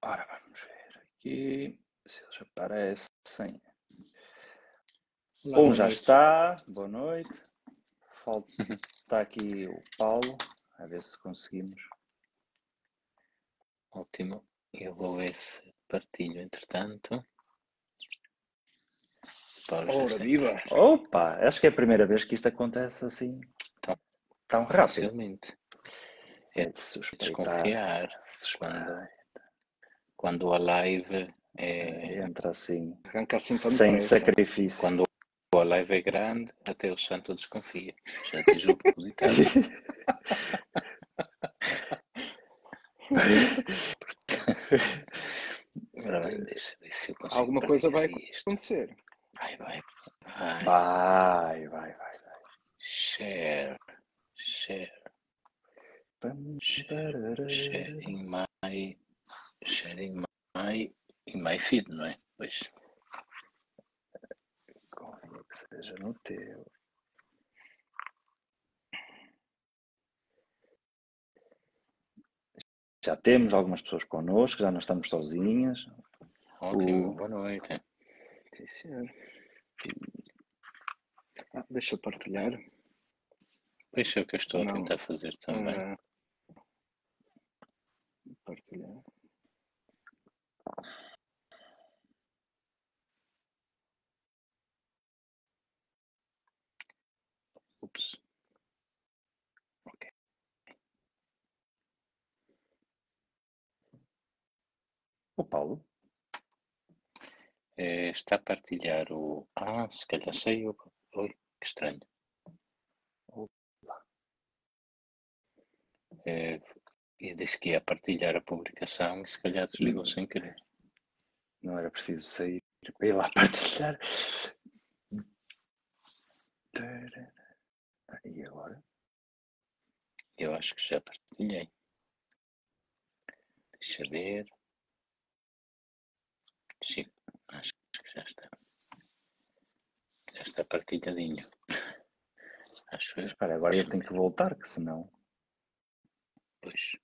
Ora, vamos ver aqui se eles aparecem. Olá, Já noite. está. Boa noite. Falta aqui o Paulo. A ver se conseguimos. Ótimo. Eu vou ver se partilho, entretanto. Ora, viva! Opa, acho que é a primeira vez que isto acontece assim tão rápido. Facilmente. É É de suspeitar. desconfiar quando a live entra assim, Arranca assim tão sem depressa. sacrifício. Quando a live é grande, até o santo desconfia. Já diz o positivo. Ora bem, deixa ver se eu consigo. Alguma coisa vai isto. acontecer. Vai. Vai. Share in my feed, não é? Pois. Convém que seja no teu. Já temos algumas pessoas connosco, já não estamos sozinhas. Ótimo, boa noite. Sim, senhor. Deixa eu partilhar. Pois é o que eu estou a tentar fazer também. Partilhar. Ups. Ok. O Paulo? Está a partilhar o... se calhar saiu. Oi, que estranho. E disse que ia partilhar a publicação e se calhar desligou sem querer. Não era preciso sair para ir lá partilhar. E agora? Eu acho que já partilhei. Deixa ver. Sim, acho que já está. Já está partilhadinho. Acho que... Espera, agora eu tenho que voltar, que senão... Pois.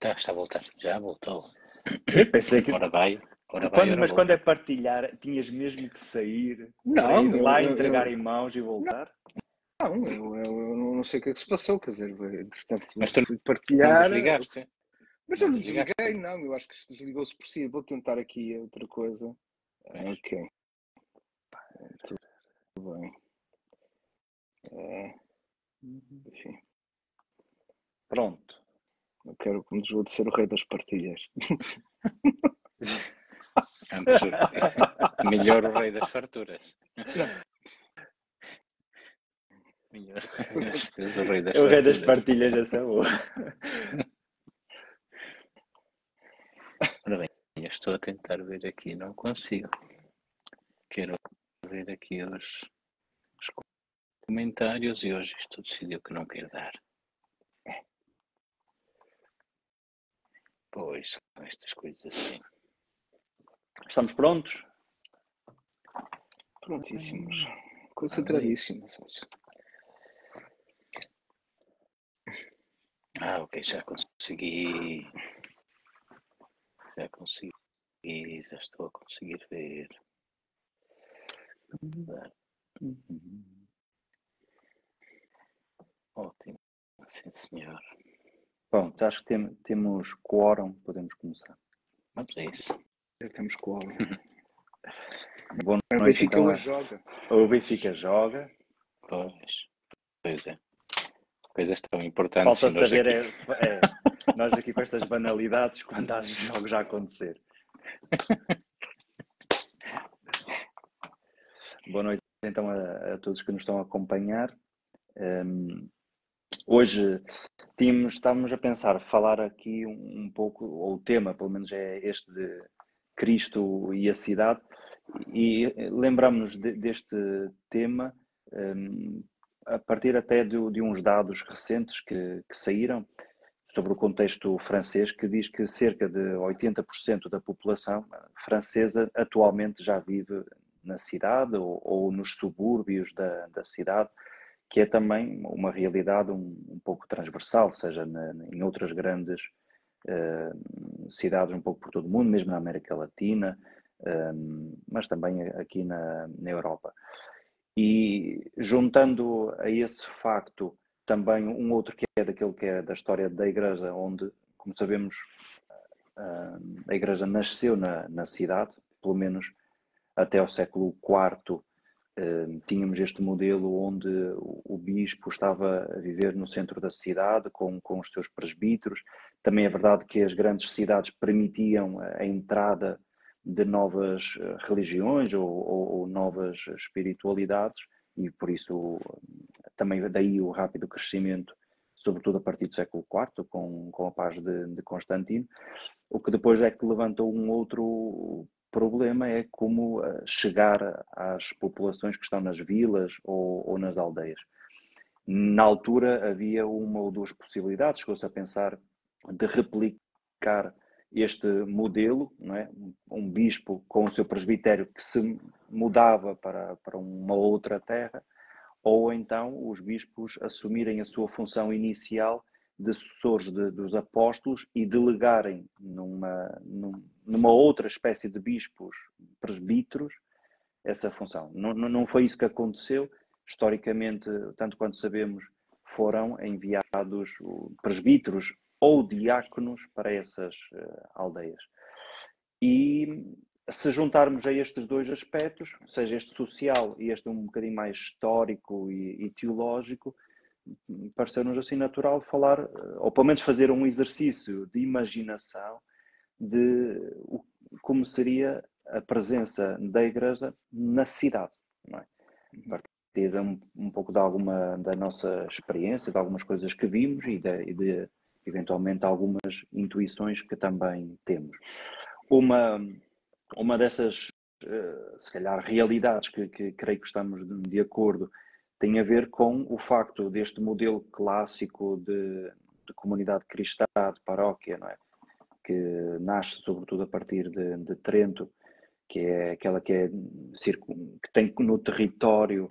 Está a voltar. Já voltou. Eu pensei que... Ora vai, mas quando é partilhar, tinhas mesmo que sair para ir lá entregar em mãos e voltar? Não, eu não sei o que é que se passou, quer dizer, entretanto, mas tu fui partilhar. Não desligaste? Mas eu não desliguei, não, eu acho que desligou-se por si. Vou tentar aqui outra coisa. Ok. Tudo bem. Enfim. Pronto. Eu quero que me desvou de ser o rei das partilhas. Antes, melhor o rei das farturas. Melhor o rei das partilhas, essa é boa. Ora bem, eu estou a tentar ver aqui, não consigo. Quero ver aqui os comentários e hoje isto decidiu que não quer dar. Pois, com estas coisas assim. Estamos prontos? Prontíssimos. Concentradíssimos. Ok, já consegui. Já estou a conseguir ver. Ótimo, sim senhor. Pronto, acho que temos quórum, podemos começar. Vamos a isso. Já temos quórum. Boa noite, o Benfica então, hoje joga. O Benfica joga. Pois é. Coisas tão importantes. Falta saber, nós aqui com estas banalidades, quando há jogos a acontecer. Boa noite, então, a todos que nos estão a acompanhar. Hoje estávamos a pensar, falar aqui um pouco, ou o tema, pelo menos é este de Cristo e a cidade, e lembramos-nos deste tema a partir até de uns dados recentes que saíram sobre o contexto francês, que diz que cerca de 80% da população francesa atualmente já vive na cidade ou nos subúrbios da cidade, que é também uma realidade um pouco transversal, seja em outras grandes cidades um pouco por todo o mundo, mesmo na América Latina, mas também aqui na Europa. E juntando a esse facto também um outro que é daquele que é da história da Igreja, onde, como sabemos, a Igreja nasceu na cidade, pelo menos até ao século IV, tínhamos este modelo onde o bispo estava a viver no centro da cidade com os seus presbíteros. Também é verdade que as grandes cidades permitiam a entrada de novas religiões ou novas espiritualidades, e por isso também daí o rápido crescimento, sobretudo a partir do século IV, com a paz de Constantino. O que depois é que levantou um outro problema, é como chegar às populações que estão nas vilas ou nas aldeias. Na altura havia uma ou duas possibilidades, chegou-se a pensar de replicar este modelo, não é? Um bispo com o seu presbitério que se mudava para uma outra terra, ou então os bispos assumirem a sua função inicial de sucessores dos apóstolos e delegarem numa outra espécie de bispos presbíteros essa função. Não foi isso que aconteceu. Historicamente, tanto quanto sabemos, foram enviados presbíteros ou diáconos para essas aldeias. E se juntarmos a estes dois aspectos, seja este social e este um bocadinho mais histórico e teológico, pareceu-nos assim natural falar, ou pelo menos fazer um exercício de imaginação de como seria a presença da Igreja na cidade, não é? A partir de um pouco da nossa experiência, de algumas coisas que vimos e de eventualmente algumas intuições que também temos. Uma dessas, se calhar, realidades que creio que estamos de acordo tem a ver com o facto deste modelo clássico de comunidade cristã, de paróquia, não é? Que nasce sobretudo a partir de Trento, que é aquela que tem no território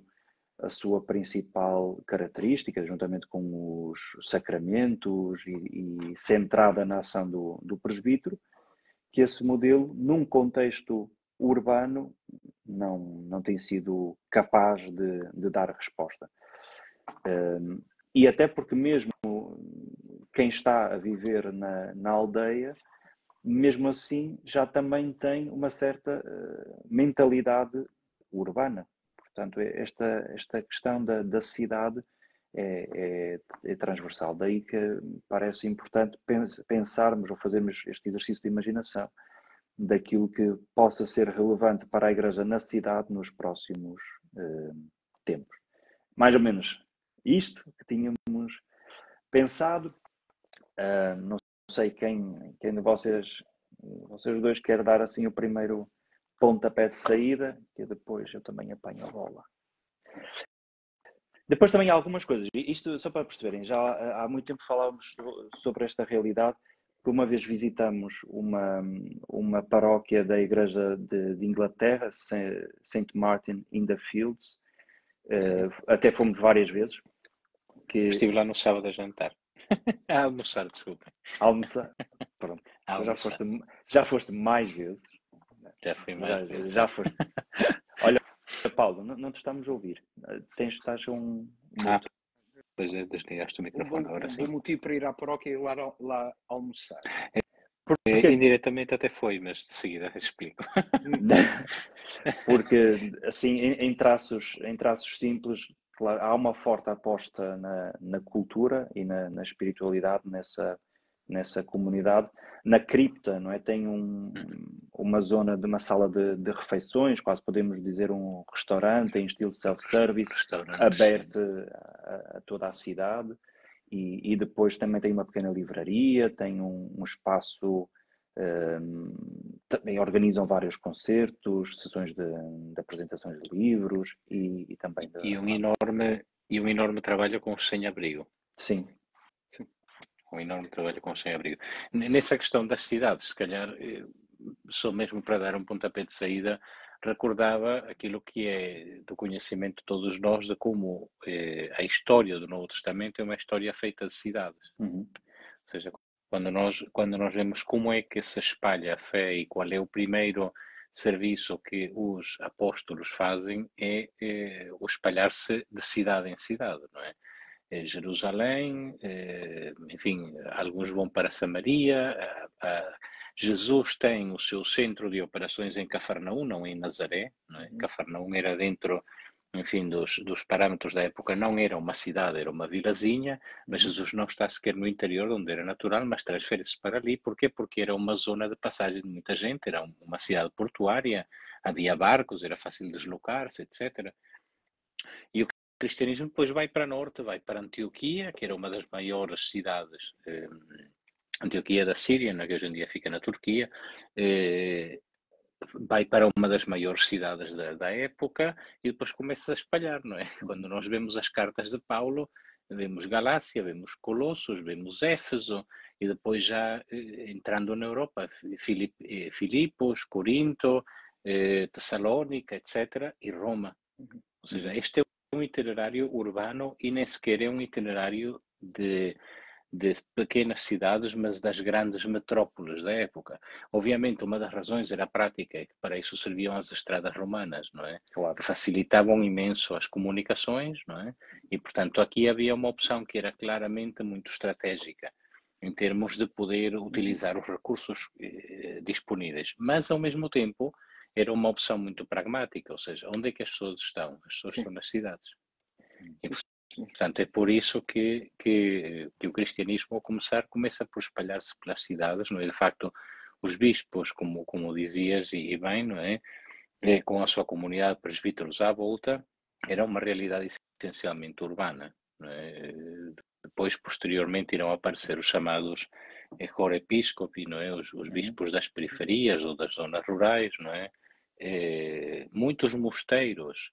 a sua principal característica, juntamente com os sacramentos e centrada na ação do presbítero, que esse modelo, num contexto urbano, não tem sido capaz de dar resposta. E até porque mesmo quem está a viver na aldeia, mesmo assim, já também tem uma certa mentalidade urbana. Portanto, esta questão da cidade é transversal. Daí que parece importante pensarmos ou fazermos este exercício de imaginação daquilo que possa ser relevante para a Igreja na cidade nos próximos tempos. Mais ou menos isto que tínhamos pensado. Não sei quem de vocês dois quer dar assim o primeiro pontapé de saída, que depois eu também apanho a bola. Depois também há algumas coisas, isto só para perceberem, já há muito tempo falávamos sobre esta realidade, que uma vez visitamos uma paróquia da Igreja de Inglaterra, St. Martin in the Fields, até fomos várias vezes. Estive lá no sábado a jantar. A almoçar, desculpa. Almoçar? Pronto. Já foste mais vezes. Já fui mais vezes. Já foste. Olha, Paulo, não te estás a ouvir. Estás um... Pois é, desligaste o microfone, agora sim. Um bom motivo para ir à paróquia e lá almoçar. Porque indiretamente até foi, mas de seguida explico. Porque, assim, em traços simples, claro, há uma forte aposta na cultura e na espiritualidade nessa comunidade. Na cripta, não é? Tem uma zona de uma sala de refeições, quase podemos dizer um restaurante em estilo self-service, aberto a toda a cidade. E depois também tem uma pequena livraria, tem um espaço... também organizam vários concertos, sessões de apresentações de livros e também... E um enorme trabalho com os sem-abrigo. Sim. Um enorme trabalho com os sem-abrigo. Nessa questão das cidades, se calhar, só mesmo para dar um pontapé de saída, recordava aquilo que é do conhecimento de todos nós, de como a história do Novo Testamento é uma história feita de cidades. Uhum. Ou seja, quando nós vemos como é que se espalha a fé e qual é o primeiro serviço que os apóstolos fazem, é o espalhar-se de cidade em cidade, não é? Jerusalém, enfim, alguns vão para Samaria. Jesus tem o seu centro de operações em Cafarnaum, não em Nazaré, não é? Cafarnaum era dentro, enfim, dos parâmetros da época, não era uma cidade, era uma vilazinha, mas Jesus não está sequer no interior, onde era natural, mas transfere-se para ali. Porquê? Porque era uma zona de passagem de muita gente, era uma cidade portuária, havia barcos, era fácil deslocar-se, etc. E o cristianismo depois vai para norte, vai para Antioquia, que era uma das maiores cidades, Antioquia da Síria, que hoje em dia fica na Turquia, vai para uma das maiores cidades da época e depois começa a espalhar, não é? Quando nós vemos as cartas de Paulo, vemos Galácia, vemos Colossos, vemos Éfeso e depois já entrando na Europa, Filipos, Corinto, Tessalónica, etc. e Roma. Ou seja, este é um itinerário urbano e nem sequer é um itinerário de pequenas cidades, mas das grandes metrópoles da época. Obviamente, uma das razões era a prática, e que para isso serviam as estradas romanas, não é? Claro. Que facilitavam imenso as comunicações, não é? E, portanto, aqui havia uma opção que era claramente muito estratégica, em termos de poder utilizar os recursos disponíveis. Mas, ao mesmo tempo, era uma opção muito pragmática, ou seja, onde é que as pessoas estão? As pessoas estão nas cidades. E, portanto, é por isso que o cristianismo, ao começar, começa por espalhar-se pelas cidades, não é? De facto, os bispos, como dizias, e bem, não é? Com a sua comunidade de presbíteros à volta, era uma realidade essencialmente urbana, não é? Depois, posteriormente, irão aparecer os chamados corepiscopi, não é? Os bispos das periferias ou das zonas rurais, não é? Muitos mosteiros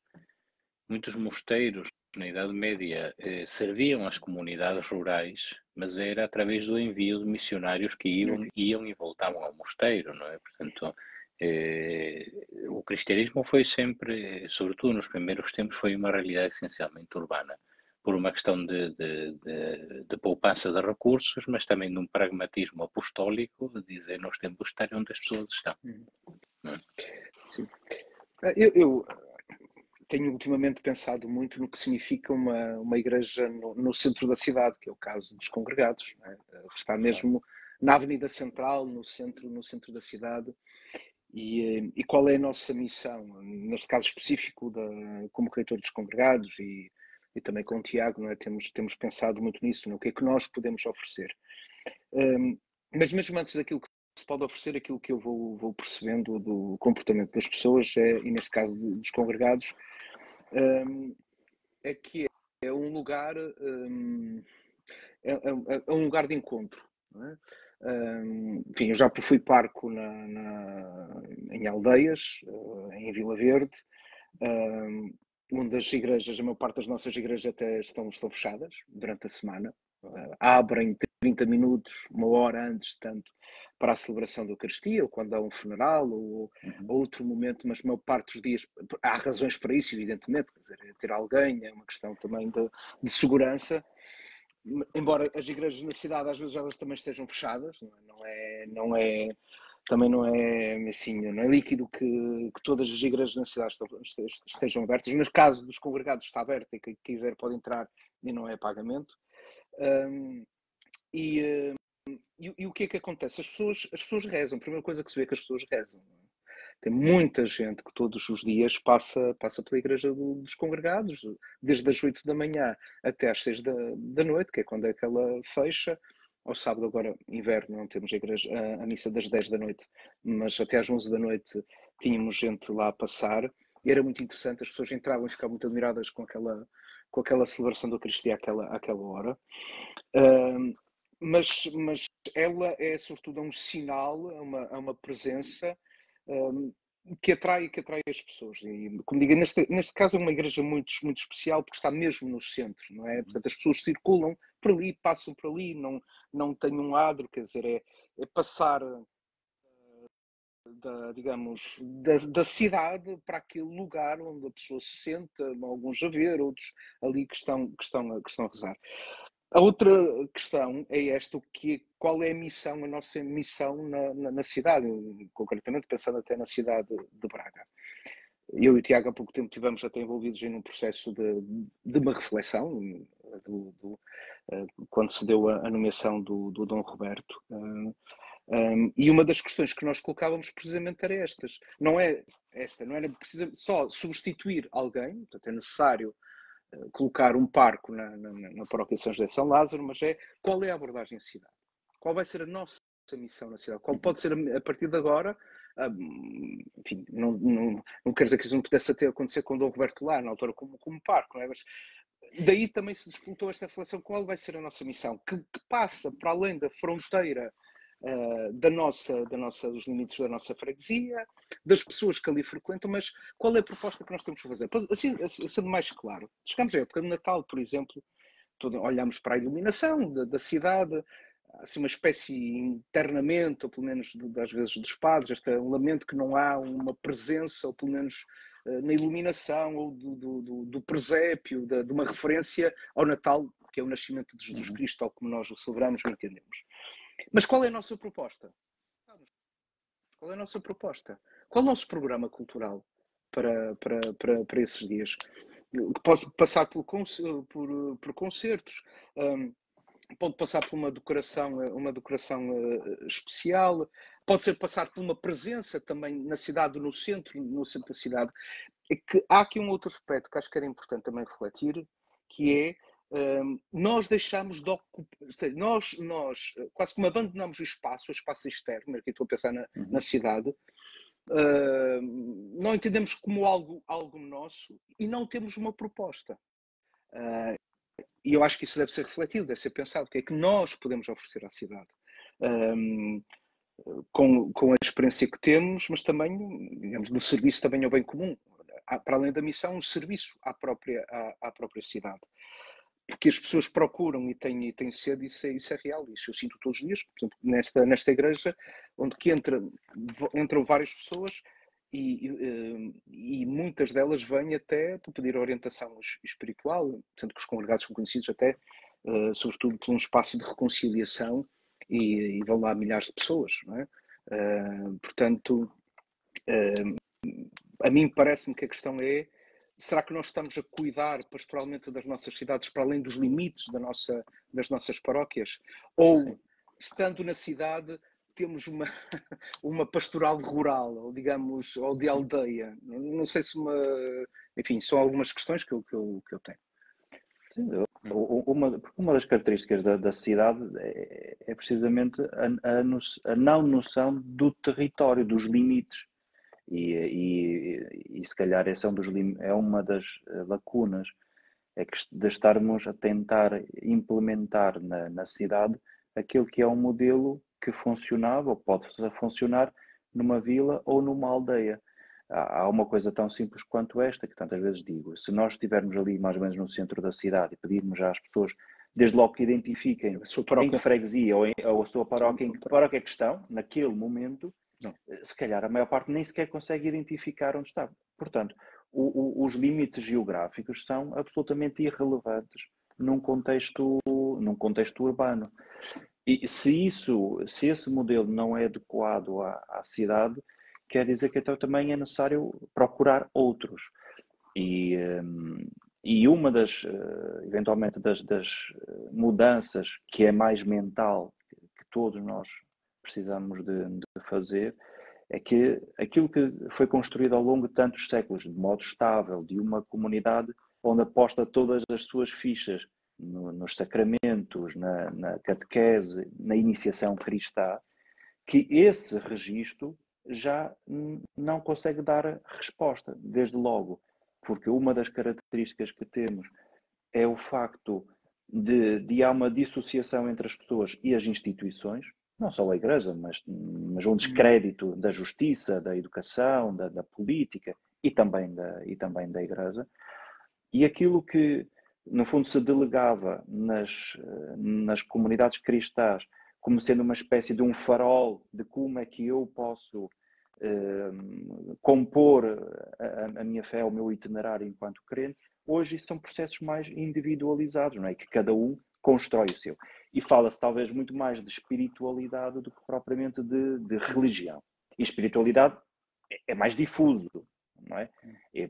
na Idade Média serviam as comunidades rurais, mas era através do envio de missionários que iam e voltavam ao mosteiro, não é? Portanto, o cristianismo foi sempre, sobretudo nos primeiros tempos, foi uma realidade essencialmente urbana, por uma questão de poupança de recursos, mas também de um pragmatismo apostólico, de dizer nós temos de estar onde as pessoas estão. Não é? Sim. Eu tenho ultimamente pensado muito no que significa uma igreja no centro da cidade, que é o caso dos congregados, não é? Que está mesmo na Avenida Central, no centro da cidade. E qual é a nossa missão, neste caso específico, como reitor dos congregados e também com o Tiago, não é? Temos pensado muito nisso, no que é que nós podemos oferecer. Mas mesmo antes daquilo que se pode oferecer, aquilo que eu vou percebendo do comportamento das pessoas, e neste caso dos congregados, é que é um lugar, é um lugar de encontro, não é? Enfim, eu já fui parco em Aldeias, em Vila Verde, onde as igrejas, a maior parte das nossas igrejas até estão fechadas durante a semana. Abrem 30 minutos, uma hora antes, tanto para a celebração da Eucaristia, ou quando há um funeral, ou outro momento, mas a maior parte dos dias há razões para isso, evidentemente, quer dizer, ter alguém, é uma questão também de segurança. Embora as igrejas na cidade às vezes elas também estejam fechadas, também não é assim, não é líquido que todas as igrejas na cidade estejam abertas. No caso dos congregados está aberto e quem quiser pode entrar e não é pagamento. E o que é que acontece? As pessoas rezam. A primeira coisa que se vê é que as pessoas rezam. Tem muita gente que todos os dias passa pela igreja dos congregados, desde as 8 da manhã até às 6 da noite, que é quando é que ela fecha. Ao sábado, agora, inverno, não temos a missa das 10 da noite, mas até às 11 da noite tínhamos gente lá a passar. E era muito interessante, as pessoas entravam e ficavam muito admiradas com aquela celebração da Eucaristia àquela hora. Mas ela é, sobretudo, um sinal, é uma presença que atrai as pessoas. E, como digo, neste caso é uma igreja muito, muito especial porque está mesmo no centro, não é? Portanto, as pessoas circulam por ali, passam por ali, não têm um adro, quer dizer, é passar digamos, da cidade para aquele lugar onde a pessoa se senta, alguns a ver, outros ali que estão a rezar. A outra questão é esta, qual é a missão, a nossa missão na cidade, concretamente pensando até na cidade de Braga. Eu e o Tiago há pouco tempo estivemos até envolvidos em um processo de uma reflexão, quando se deu a nomeação do Dom Roberto. E uma das questões que nós colocávamos precisamente era estas. Não era precisamente só substituir alguém, portanto é necessário colocar um parco na paróquia de São José de São Lázaro, mas qual é a abordagem em cidade? Qual vai ser a nossa missão na cidade? Qual pode ser, a partir de agora, enfim, não quero dizer que isso não pudesse até acontecer com o Dom Roberto lá, na altura como parque, não é? Mas daí também se disputou esta reflexão, qual vai ser a nossa missão, que passa para além da fronteira dos limites da nossa freguesia, das pessoas que ali frequentam, mas qual é a proposta que nós temos que fazer? Assim, sendo mais claro, chegamos à época de Natal, por exemplo, olhamos para a iluminação da cidade, assim, uma espécie internamente, ou pelo menos às vezes dos padres, um lamento que não há uma presença, ou pelo menos na iluminação, ou do presépio, de uma referência ao Natal, que é o nascimento de Jesus Cristo, tal como nós o celebramos e entendemos. Mas qual é a nossa proposta? Qual é a nossa proposta? Qual é o nosso programa cultural para esses dias? Que posso passar por concertos, pode passar por uma decoração especial, pode ser passar por uma presença também na cidade, no centro da cidade. É que há aqui um outro aspecto que acho que era importante também refletir, que é nós deixamos de ocupar, nós quase como abandonamos o espaço externo, aqui estou a pensar na cidade, não entendemos como algo nosso e não temos uma proposta. E eu acho que isso deve ser refletido, deve ser pensado, o que é que nós podemos oferecer à cidade. Com a experiência que temos, mas também, digamos, no serviço também ao bem comum. Para além da missão, um serviço à própria cidade. Porque as pessoas procuram e têm sede, isso é real. Isso eu sinto todos os dias. Por exemplo, nesta igreja, onde que entram várias pessoas e muitas delas vêm até para pedir orientação espiritual, sendo que os congregados são conhecidos até, sobretudo, por um espaço de reconciliação e vão lá milhares de pessoas, não é? Portanto, a mim parece-me que a questão é: será que nós estamos a cuidar pastoralmente das nossas cidades para além dos limites das nossas paróquias? Ou, estando na cidade, temos uma pastoral rural, ou digamos, ou de aldeia? Não sei se enfim, são algumas questões que eu tenho. Sim, uma das características da cidade é precisamente a não noção do território, dos limites. E se calhar essa é uma das lacunas, é que de estarmos a tentar implementar na cidade aquilo que é um modelo que funcionava ou pode funcionar numa vila ou numa aldeia. Há uma coisa tão simples quanto esta, que tantas vezes digo: se nós estivermos ali mais ou menos no centro da cidade e pedirmos às pessoas, desde logo que identifiquem em que freguesia ou a sua paróquia, em que paróquia é que estão, naquele momento, não. Se calhar a maior parte nem sequer consegue identificar onde está. Portanto, os limites geográficos são absolutamente irrelevantes num contexto urbano. E se esse modelo não é adequado à cidade, quer dizer que então também é necessário procurar outros. E uma eventualmente das mudanças que é mais mental, que todos nós precisamos de fazer, é que aquilo que foi construído ao longo de tantos séculos, de modo estável, de uma comunidade onde aposta todas as suas fichas nos sacramentos, na catequese, na iniciação cristã, que esse registro já não consegue dar resposta, desde logo, porque uma das características que temos é o facto de há uma dissociação entre as pessoas e as instituições, não só a Igreja, mas um descrédito da justiça, da educação, da política e também da Igreja. E aquilo que, no fundo, se delegava nas comunidades cristãs como sendo uma espécie de um farol de como é que eu posso compor a minha fé, o meu itinerário enquanto crente. Hoje isso são processos mais individualizados, não é? Que cada um constrói o seu. E fala-se talvez muito mais de espiritualidade do que propriamente de religião. E espiritualidade é mais difuso, não é?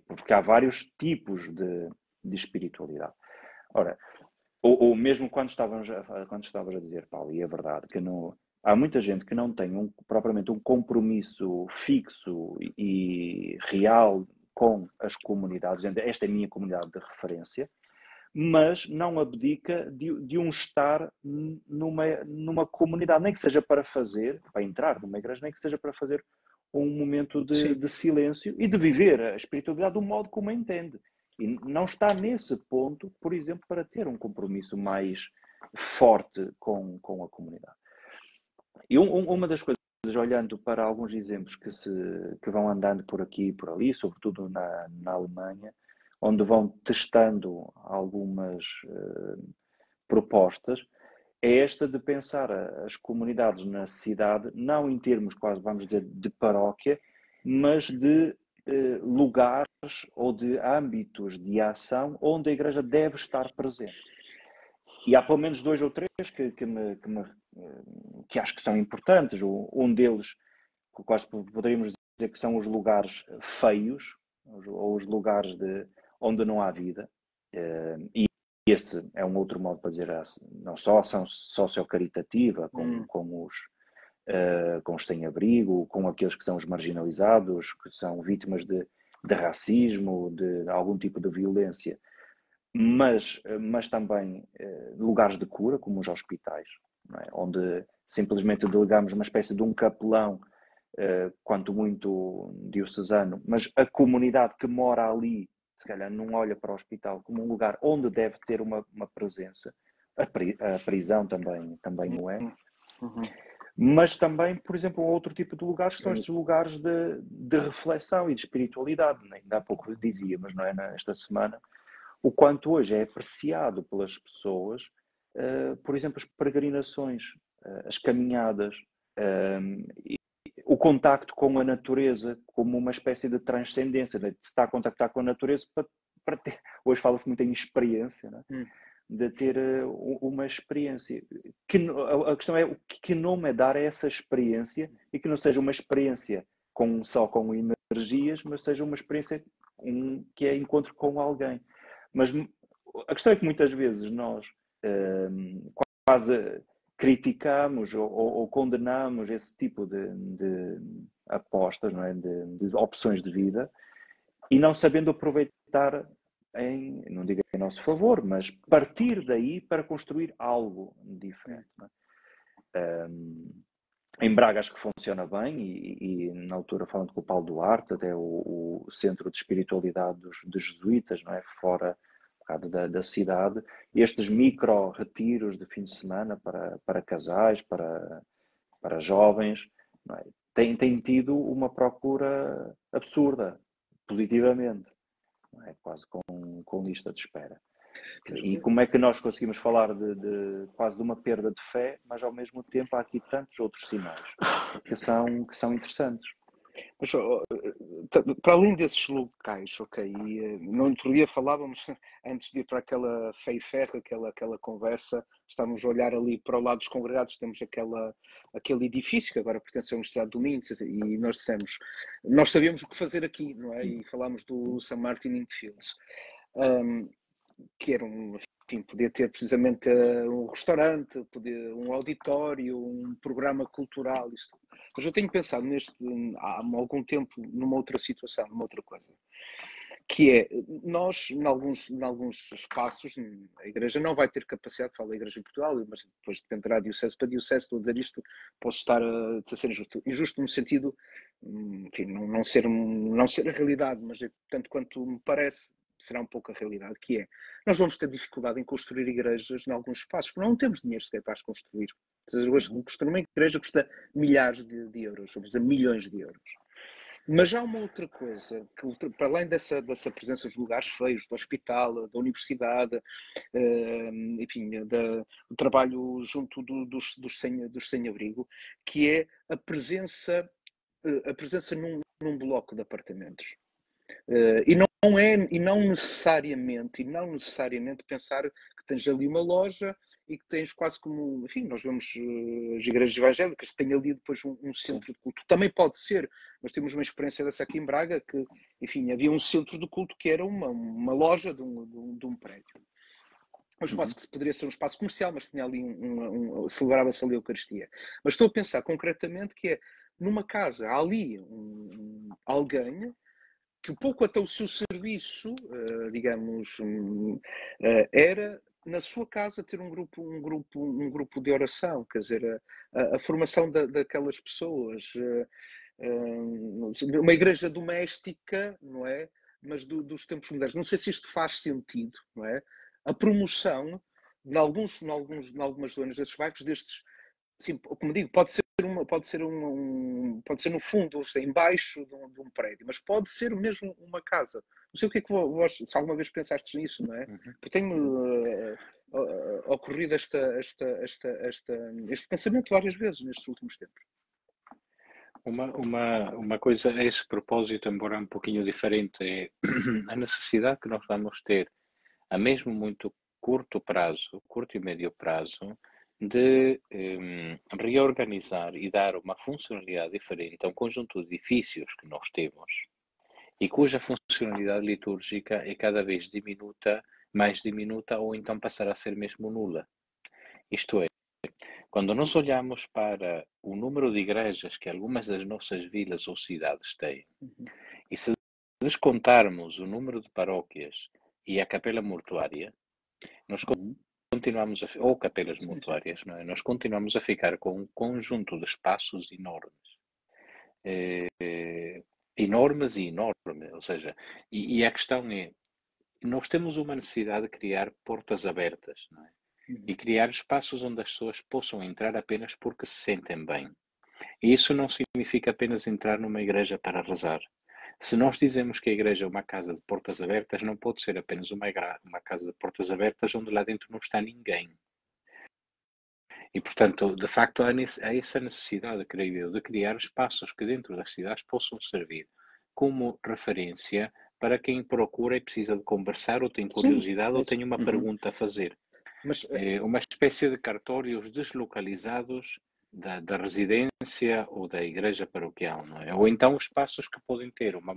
Porque há vários tipos de espiritualidade. Ora, ou mesmo quando estavas a dizer, Paulo, e é verdade, que há muita gente que não tem propriamente um compromisso fixo e real com as comunidades, esta é a minha comunidade de referência, mas não abdica de um estar numa comunidade, nem que seja para entrar numa igreja, nem que seja para fazer um momento de silêncio e de viver a espiritualidade do modo como a entende. E não está nesse ponto, por exemplo, para ter um compromisso mais forte com a comunidade. E uma das coisas, olhando para alguns exemplos que vão andando por aqui e por ali, sobretudo na Alemanha, onde vão testando algumas propostas, é esta de pensar as comunidades na cidade, não em termos quase, vamos dizer, de paróquia, mas de lugares ou de âmbitos de ação onde a Igreja deve estar presente. E há pelo menos 2 ou 3 que acho que são importantes. Um deles, quase poderíamos dizer que são os lugares feios, ou os lugares onde não há vida. E esse é um outro modo para dizer, não só ação sociocaritativa, com os sem-abrigo, com aqueles que são os marginalizados, que são vítimas de racismo, de algum tipo de violência, mas também lugares de cura, como os hospitais, não é? Onde simplesmente delegamos uma espécie de um capelão, quanto muito diocesano, mas a comunidade que mora ali, se calhar não olha para o hospital como um lugar onde deve ter uma presença. A prisão também o é. Mas também, por exemplo, outro tipo de lugares que são estes lugares de reflexão e de espiritualidade. Ainda há pouco dizia, mas não é nesta semana, o quanto hoje é apreciado pelas pessoas, por exemplo, as peregrinações, as caminhadas, o contacto com a natureza como uma espécie de transcendência, né? De estar a contactar com a natureza para ter, hoje fala-se muito em experiência, né? De ter uma experiência. A questão é que nome é dar a essa experiência e que não seja uma experiência só com energias, mas seja uma experiência que é encontro com alguém. Mas a questão é que muitas vezes nós quase criticamos ou condenamos esse tipo de apostas, não é? de opções de vida, e não sabendo aproveitar não digo em nosso favor, mas partir daí para construir algo diferente. Não é? Em Braga acho que funciona bem, e na altura, falando com o Paulo Duarte, até o Centro de Espiritualidade dos Jesuítas, não é? Fora da cidade, estes micro-retiros de fim de semana para casais, para jovens, não é? Têm tido uma procura absurda, positivamente, não é? Quase com lista de espera. E como é que nós conseguimos falar quase de uma perda de fé, mas ao mesmo tempo há aqui tantos outros sinais que são interessantes. Mas, para além desses locais, ok, e no outro dia falávamos, antes de ir para aquela fé e ferro, aquela conversa, estávamos a olhar ali para o lado dos congregados, temos aquele edifício que agora pertence à Universidade do Minho, e nós dissemos, nós sabíamos o que fazer aqui, não é? E falámos do St. Martin in the Fields, que era podia ter precisamente um restaurante, um auditório, um programa cultural, isto. Mas eu tenho pensado há algum tempo numa outra situação, numa outra coisa, que é, nós, em alguns espaços, a Igreja não vai ter capacidade, falo da Igreja em Portugal, mas depois dependerá de diocese para diocese, estou a dizer isto, posso estar a ser injusto no sentido, enfim, não ser a realidade, mas tanto quanto me parece, será um pouco a realidade, que é, nós vamos ter dificuldade em construir igrejas em alguns espaços, porque não temos dinheiro sequer para as construir. Construir uma igreja custa milhares de euros, ou seja, milhões de euros. Mas há uma outra coisa, que para além dessa presença dos lugares feios, do hospital, da universidade, enfim, do trabalho junto dos sem-abrigo, que é a presença a presença num bloco de apartamentos. E não necessariamente pensar que tens ali uma loja e que tens quase como, enfim, nós vemos as igrejas evangélicas que têm ali depois um centro de culto. Também pode ser, nós temos uma experiência dessa aqui em Braga, que, enfim, havia um centro de culto que era uma loja de um prédio. Um espaço que poderia ser um espaço comercial, mas tinha ali celebrava-se ali a Eucaristia. Mas estou a pensar concretamente que é, numa casa, há ali alguém que um pouco até o seu serviço, digamos, era na sua casa ter um grupo de oração, quer dizer, a formação daquelas pessoas, uma igreja doméstica, não é? Mas dos tempos modernos. Não sei se isto faz sentido, não é? A promoção, em algumas zonas destes bairros, destes, sim, como digo, pode ser no fundo, embaixo de um prédio, mas pode ser mesmo uma casa. Não sei o que é que vós, se alguma vez pensaste nisso, não é? Porque tenho ocorrido este pensamento várias vezes nestes últimos tempos. Uma coisa a esse propósito, embora um pouquinho diferente, é a necessidade que nós vamos ter, a mesmo muito curto e médio prazo, de reorganizar e dar uma funcionalidade diferente a um conjunto de edifícios que nós temos e cuja funcionalidade litúrgica é cada vez mais diminuta ou então passará a ser mesmo nula. Isto é, quando nós olhamos para o número de igrejas que algumas das nossas vilas ou cidades têm, e se descontarmos o número de paróquias e a capela mortuária, nós continuamos ou capelas mortuárias, não é? Nós continuamos a ficar com um conjunto de espaços enormes. Enormes e enormes, ou seja, e a questão é, nós temos uma necessidade de criar portas abertas, não é? E criar espaços onde as pessoas possam entrar apenas porque se sentem bem. E isso não significa apenas entrar numa igreja para rezar. Se nós dizemos que a igreja é uma casa de portas abertas, não pode ser apenas uma casa de portas abertas onde lá dentro não está ninguém. E, portanto, de facto, há essa necessidade, creio eu, de criar espaços que dentro das cidades possam servir como referência para quem procura e precisa de conversar ou tem curiosidade ou tem uma pergunta a fazer. Mas, uma espécie de cartórios deslocalizados da residência ou da igreja paroquial, não é? Ou então espaços que podem ter uma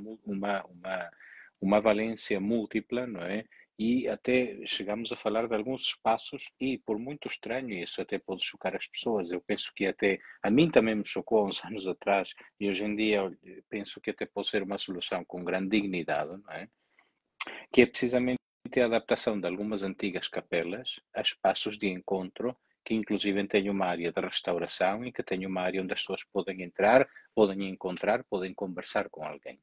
valência múltipla, não é? E até chegamos a falar de alguns espaços e, por muito estranho, isso até pode chocar as pessoas. Eu penso que até, a mim também me chocou há uns anos atrás e hoje em dia penso que até pode ser uma solução com grande dignidade, não é? Que é precisamente a adaptação de algumas antigas capelas a espaços de encontro que inclusive têm uma área de restauração e que têm uma área onde as pessoas podem entrar, podem encontrar, podem conversar com alguém.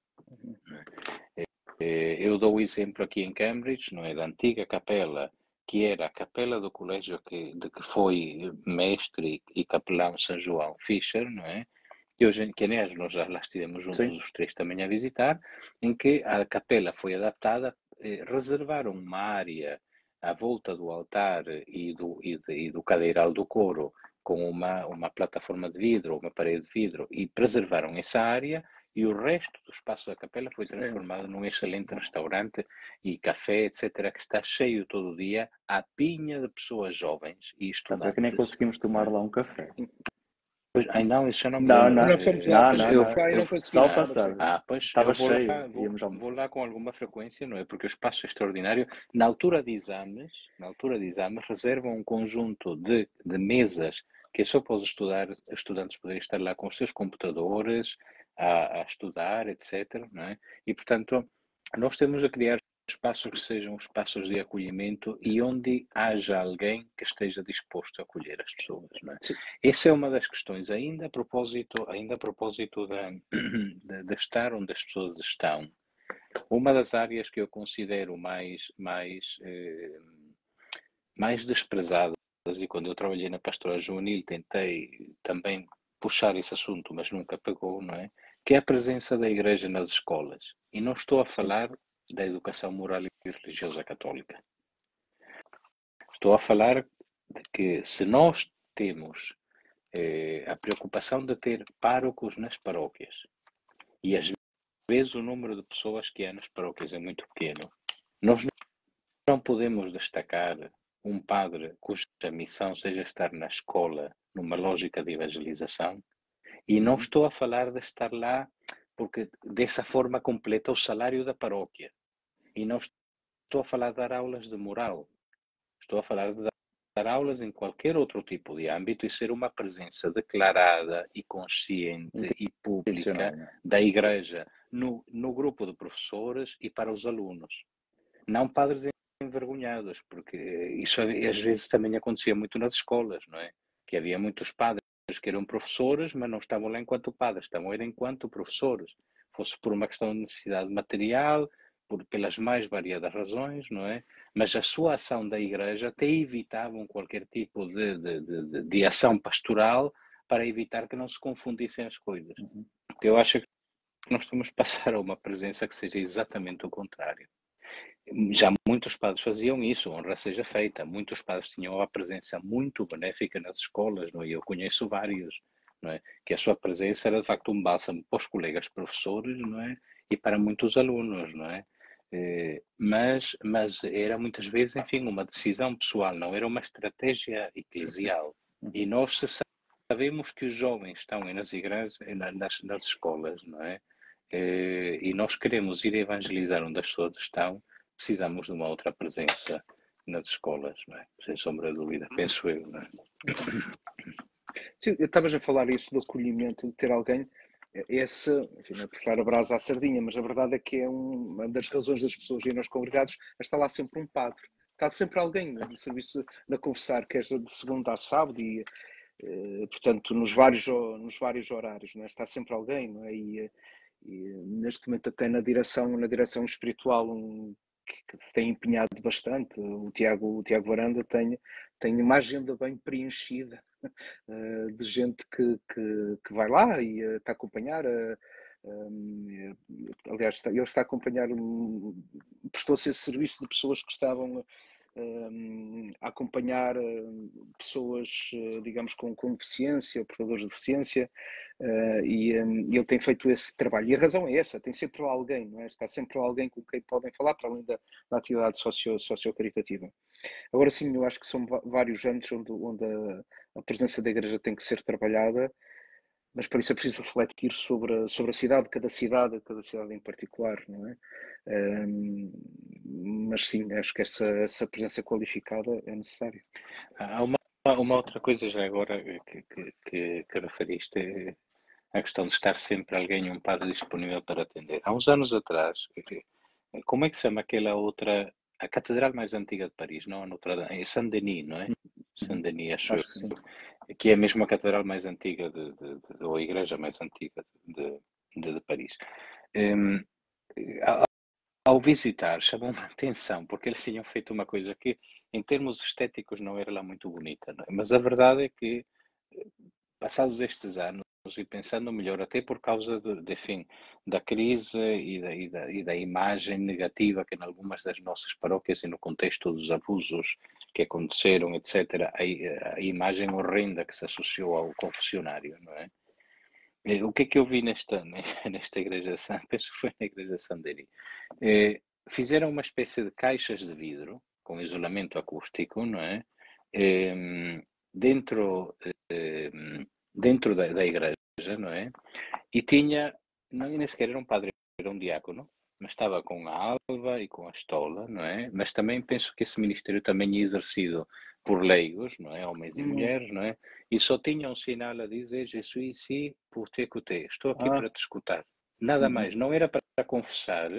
Eu dou o exemplo aqui em Cambridge, não é, da antiga capela, que era a capela do colégio de que foi mestre e capelão São João Fisher, não é? Que aliás nós já lá estivemos juntos os três também a visitar, em que a capela foi adaptada, reservaram uma área à volta do altar e do cadeiral do coro com uma plataforma de vidro, uma parede de vidro, e preservaram essa área, e o resto do espaço da capela foi transformado num excelente restaurante e café, etc., que está cheio todo dia, à pinha de pessoas jovens e estudantes. Tanto é que nem conseguimos tomar lá um café. Pois, não, isso eu não me Não, lembro. Não fomos lá, eu só passar. Pois, Estava eu cheio, vou lá com alguma frequência, não é? Porque o espaço é extraordinário. Na altura de exames, reservam um conjunto de mesas que é só para os estudantes poderem estar lá com os seus computadores, a estudar, etc., não é? E, portanto, nós temos a criar espaços que sejam espaços de acolhimento e onde haja alguém que esteja disposto a acolher as pessoas, não é? Essa é uma das questões, ainda a propósito de estar onde as pessoas estão. Uma das áreas que eu considero mais desprezadas, e quando eu trabalhei na Pastoral Juvenil tentei também puxar esse assunto, mas nunca pegou, não é? Que é a presença da Igreja nas escolas. E não estou a falar da educação moral e religiosa católica. Estou a falar de que se nós temos a preocupação de ter párocos nas paróquias, E às vezes o número de pessoas que há nas paróquias é muito pequeno. Nós não podemos destacar um padre cuja missão seja estar na escola numa lógica de evangelização. E não estou a falar de estar lá porque dessa forma completa o salário da paróquia. E não estou a falar de dar aulas de moral. Estou a falar de dar aulas em qualquer outro tipo de âmbito e ser uma presença declarada e consciente e pública da Igreja no grupo de professores e para os alunos. Não padres envergonhados, porque isso às vezes também acontecia muito nas escolas, não é? Que havia muitos padres que eram professores, mas não estavam lá enquanto padres, estavam lá enquanto professores. Fosse por uma questão de necessidade material, pelas mais variadas razões, não é? Mas a sua ação da Igreja até evitavam qualquer tipo de ação pastoral para evitar que não se confundissem as coisas. Eu acho que nós temos que passar a uma presença que seja exatamente o contrário. Já muitos padres faziam isso, honra seja feita. Muitos padres tinham uma presença muito benéfica nas escolas, não é? Eu conheço vários, não é? Que a sua presença era de facto um bálsamo para os colegas professores, não é? E para muitos alunos, não é? Mas era muitas vezes, enfim, uma decisão pessoal, não era uma estratégia eclesial. E nós sabemos que os jovens estão nas igrejas, nas escolas, não é? E nós queremos ir evangelizar onde as pessoas estão, precisamos de uma outra presença nas escolas, não é? Sem sombra de dúvida, penso eu, não é? Sim, estavas a falar isso do acolhimento, de ter alguém, esse, enfim, não é puxar a brasa à sardinha, mas a verdade é que é uma das razões das pessoas irem aos congregados, está lá sempre um padre, está sempre alguém de serviço a conversar, quer de segunda a sábado e, portanto, nos vários horários, não é? Está sempre alguém, não é? E neste momento até na direção espiritual que se tem empenhado bastante, o Tiago Varanda tem uma agenda bem preenchida de gente que vai lá e está a acompanhar. Aliás, ele está a acompanhar, prestou-se esse serviço de pessoas que estavam a acompanhar pessoas, digamos, com deficiência, portadores de deficiência, e ele tem feito esse trabalho. E a razão é essa, tem sempre alguém, não é? Está sempre alguém com quem podem falar, para além da atividade socio-caritativa. Agora sim, eu acho que são vários âmbitos onde a presença da Igreja tem que ser trabalhada, mas para isso é preciso refletir sobre a cidade, cada cidade em particular, não é? Mas sim, acho que essa presença qualificada é necessária. Há uma outra coisa já agora que referiste, a questão de estar sempre alguém, um padre disponível para atender. Há uns anos atrás, como é que se chama aquela outra, a catedral mais antiga de Paris, não? É Saint-Denis, não é? Saint-Denis, acho eu. Sim. Que é mesmo a catedral mais antiga, ou a igreja mais antiga de Paris. Ao visitar, chamou-me a atenção, porque eles tinham feito uma coisa que, em termos estéticos, não era lá muito bonita, não é? Mas a verdade é que, passados estes anos, e pensando melhor, até por causa enfim, da crise e da imagem negativa que em algumas das nossas paróquias e no contexto dos abusos que aconteceram, etc., a imagem horrenda que se associou ao confessionário, não é? O que é que eu vi nesta igreja, penso que foi na igreja Saint-Denis, fizeram uma espécie de caixas de vidro com isolamento acústico, não é? Dentro da igreja, não é? E tinha, nem sequer era um padre, era um diácono, mas estava com a alva e com a estola, não é? Mas também penso que esse ministério também é exercido por leigos, não é? Homens e mulheres, não é? E só tinha um sinal a dizer: Je suis ici pour t'écouter. Estou aqui para te escutar. Nada mais. Não era para confessar,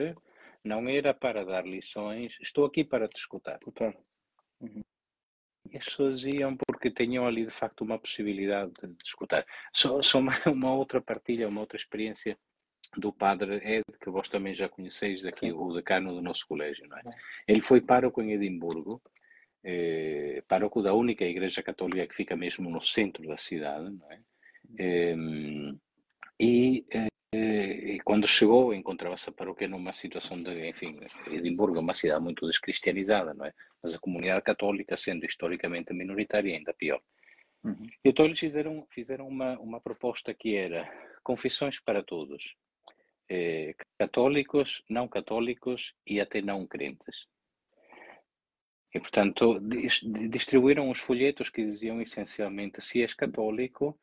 não era para dar lições. Estou aqui para te escutar. E as pessoas iam porque tinham ali de facto uma possibilidade de escutar. Só uma outra partilha, uma outra experiência do padre Ed, que vós também já conheceis daqui, o decano do nosso colégio, não é? Ele foi pároco em Edimburgo, pároco da única igreja católica que fica mesmo no centro da cidade, não é? E quando chegou, encontrava-se a paróquia numa situação de, enfim, Edimburgo é uma cidade muito descristianizada, não é? Mas a comunidade católica, sendo historicamente minoritária, ainda pior. Então eles fizeram uma proposta que era confissões para todos. católicos, não católicos e até não crentes. E, portanto, distribuíram os folhetos que diziam essencialmente: se és católico,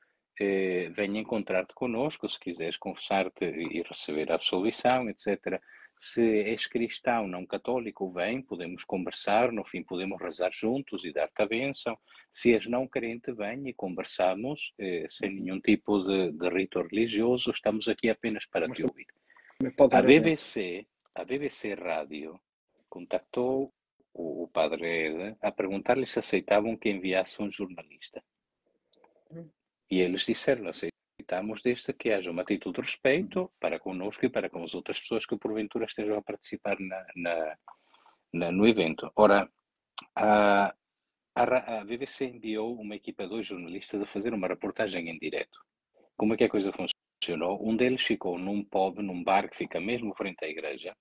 venha encontrar-te connosco, se quiseres confessar-te e receber a absolvição, etc. Se és cristão não católico, vem, podemos conversar, no fim podemos rezar juntos e dar-te a bênção. Se és não crente, vem e conversamos, sem nenhum tipo de rito religioso, estamos aqui apenas para te ouvir. A BBC Rádio contactou o padre Ed a perguntar-lhe se aceitavam que enviasse um jornalista. E eles disseram: aceitamos desde que haja uma atitude de respeito para connosco e para com as outras pessoas que porventura estejam a participar no evento. Ora, a BBC enviou uma equipa de 2 jornalistas a fazer uma reportagem em direto. Como é que a coisa funcionou? Um deles ficou num pub, num bar que fica mesmo frente à igreja,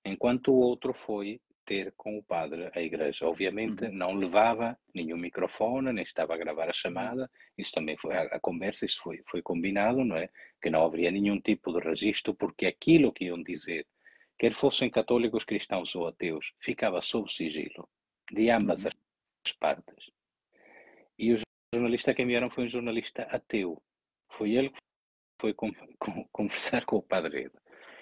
enquanto o outro foi ter com o padre à igreja. Obviamente não levava nenhum microfone, nem estava a gravar a chamada. Isso também foi a conversa, isso foi combinado, não é? Que não haveria nenhum tipo de registro, porque aquilo que iam dizer, quer fossem católicos, cristãos ou ateus, ficava sob sigilo de ambas as partes. E o jornalista que enviaram foi um jornalista ateu. Foi ele que foi conversar com o padre.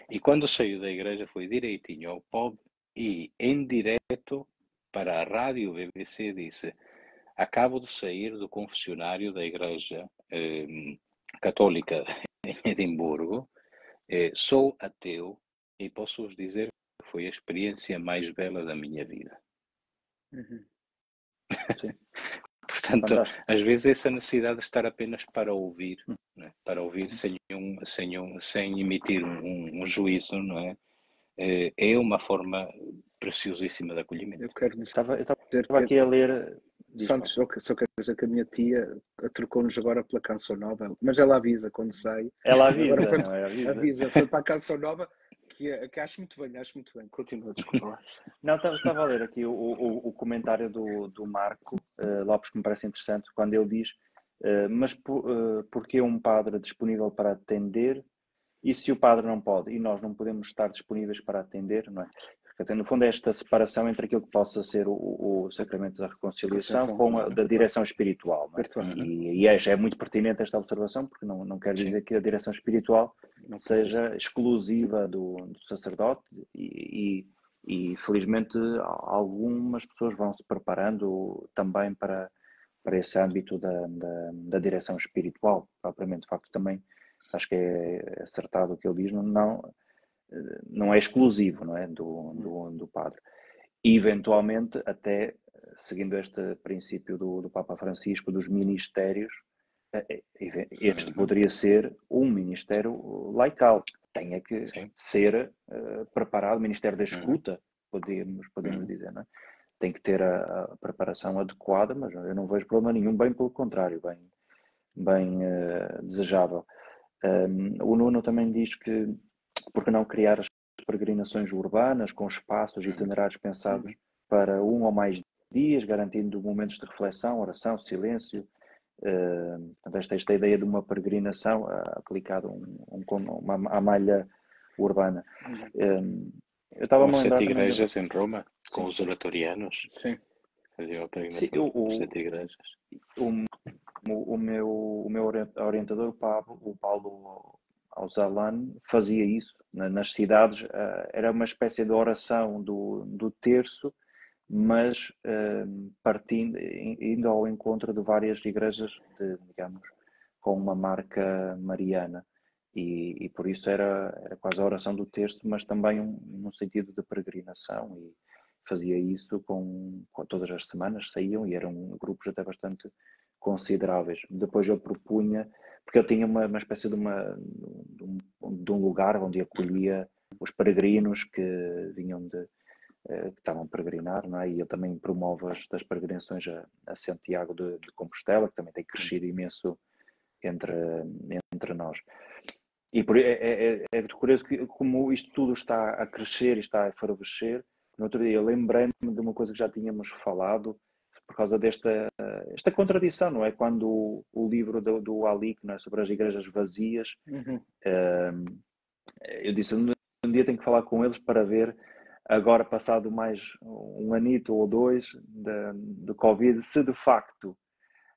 E quando saiu da igreja foi direitinho ao pub e, em direto para a rádio BBC, disse: acabo de sair do confessionário da igreja católica em Edimburgo, sou ateu e posso-vos dizer que foi a experiência mais bela da minha vida. Sim. Portanto, Fantástico. às vezes essa necessidade de estar apenas para ouvir, né? Para ouvir sem emitir um juízo, não é? É uma forma preciosíssima de acolhimento. Eu quero dizer Estava aqui a ler. Santos, só quero dizer que a minha tia trocou-nos agora pela Canção Nova, mas ela avisa quando sai. Ela avisa, Agora não é? avisa, foi para a Canção Nova, que acho muito bem. Continua, desculpa. Não, estava a ler aqui o comentário do Marco Lopes, que me parece interessante, quando ele diz: mas porque um padre disponível para atender, e se o padre não pode, e nós não podemos estar disponíveis para atender, não é? Porque, no fundo, é esta separação entre aquilo que possa ser o sacramento da reconciliação com a da direção espiritual, não é? E é muito pertinente esta observação, porque não quer dizer que a direção espiritual seja exclusiva do sacerdote e felizmente algumas pessoas vão se preparando também para esse âmbito da direção espiritual, propriamente. De facto, também acho que é acertado o que ele diz, não é exclusivo, não é, do padre. E, eventualmente, até seguindo este princípio do Papa Francisco, dos ministérios, este poderia ser um ministério laical. Tem que ser preparado, o ministério da escuta, podemos dizer, não é? Tem que ter a preparação adequada, mas eu não vejo problema nenhum, bem pelo contrário, bem desejável. O Nuno também diz que porque não criar as peregrinações urbanas com espaços itinerários pensados para um ou mais dias, garantindo momentos de reflexão, oração, silêncio. Portanto, esta ideia de uma peregrinação aplicada à malha urbana. Eu estava a lembrar 7 igrejas em Roma, com os oratorianos. Sim. Fazia a peregrinação por 7 igrejas. O meu orientador, o Paulo Alzalan, fazia isso nas cidades. Era uma espécie de oração do terço, mas indo ao encontro de várias igrejas, digamos, com uma marca mariana. E por isso era quase a oração do terço, mas também num sentido de peregrinação. E fazia isso com todas as semanas, saíam, e eram grupos até bastante consideráveis. Depois eu propunha, porque eu tinha uma espécie de um lugar onde acolhia os peregrinos que vinham que estavam a peregrinar, não é? E eu também promovo as peregrinações a Santiago de Compostela, que também tem crescido imenso entre nós. E é curioso que, como isto tudo está a crescer e está a efervescer, no outro dia eu lembrei-me de uma coisa que já tínhamos falado, por causa esta contradição, não é? Quando o livro do Alic, não é? Sobre as igrejas vazias, eu disse, um dia tenho que falar com eles para ver, agora passado mais um anito ou dois do Covid, se de facto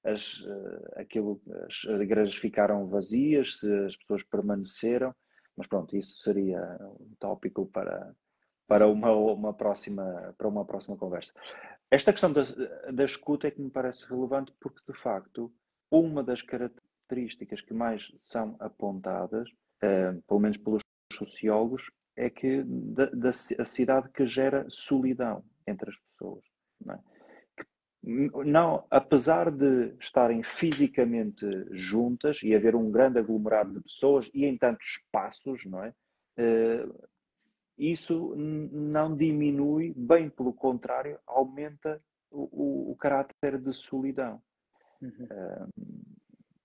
as igrejas ficaram vazias, se as pessoas permaneceram, mas pronto, isso seria um tópico para uma próxima conversa. Esta questão da escuta é que me parece relevante porque, de facto, uma das características que mais são apontadas, pelo menos pelos sociólogos, é que a cidade que gera solidão entre as pessoas. Não é? Não, apesar de estarem fisicamente juntas e haver um grande aglomerado de pessoas e em tantos espaços, não é? Isso não diminui, bem pelo contrário, aumenta o caráter de solidão.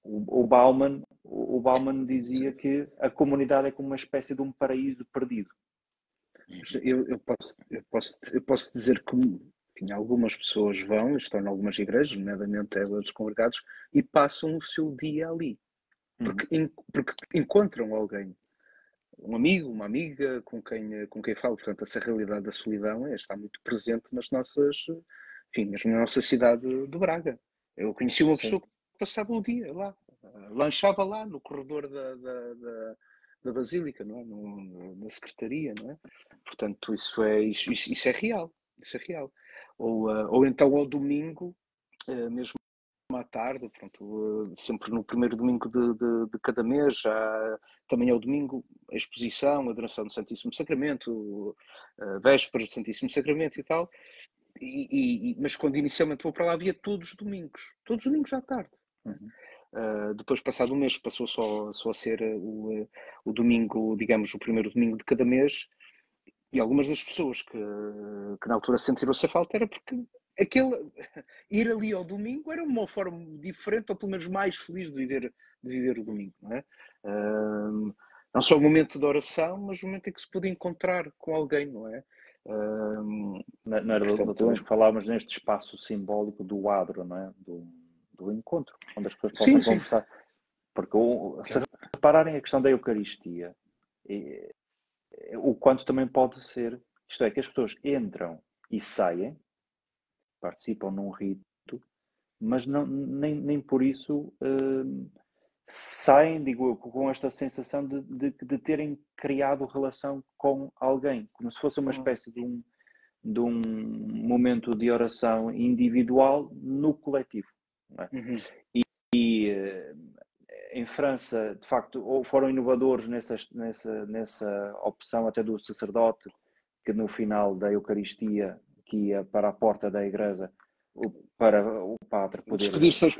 O Bauman dizia que a comunidade é como uma espécie de um paraíso perdido. Eu posso dizer que, enfim, algumas pessoas vão, estão em algumas igrejas, nomeadamente elas dos congregados, e passam o seu dia ali. Porque encontram alguém, um amigo, uma amiga com quem falo. Portanto, essa realidade da solidão está muito presente nas nossas, enfim, mesmo na nossa cidade de Braga. Eu conheci uma pessoa que passava o dia lá, lanchava lá no corredor da Basílica, não é? Na secretaria, não é? Portanto, isso é real. Isso é real. Ou então ao domingo, mesmo à tarde, pronto, sempre no primeiro domingo de cada mês, também ao domingo, a exposição, a adoração do Santíssimo Sacramento, vésperas do Santíssimo Sacramento e tal. Mas quando inicialmente vou para lá, havia todos os domingos à tarde. Depois, passado um mês, passou só a ser o domingo, digamos, o primeiro domingo de cada mês, e algumas das pessoas que na altura sentiram-se a falta era porque ir ali ao domingo era uma forma diferente, ou pelo menos mais feliz de viver o domingo, não é? Não só o momento de oração, mas o momento em que se podia encontrar com alguém, não é? Não era da última vez que falávamos neste espaço simbólico do adro, não é? Do encontro, onde as pessoas possam conversar. Porque se repararem a questão da Eucaristia, o quanto também pode ser, isto é, que as pessoas entram e saem, participam num rito, mas nem por isso saem, digo eu, com esta sensação de terem criado relação com alguém, como se fosse uma espécie de um momento de oração individual no coletivo. Não é? E em França, de facto, foram inovadores nessa opção até do sacerdote, que no final da Eucaristia, que ia para a porta da igreja, para o padre poder despedir-se das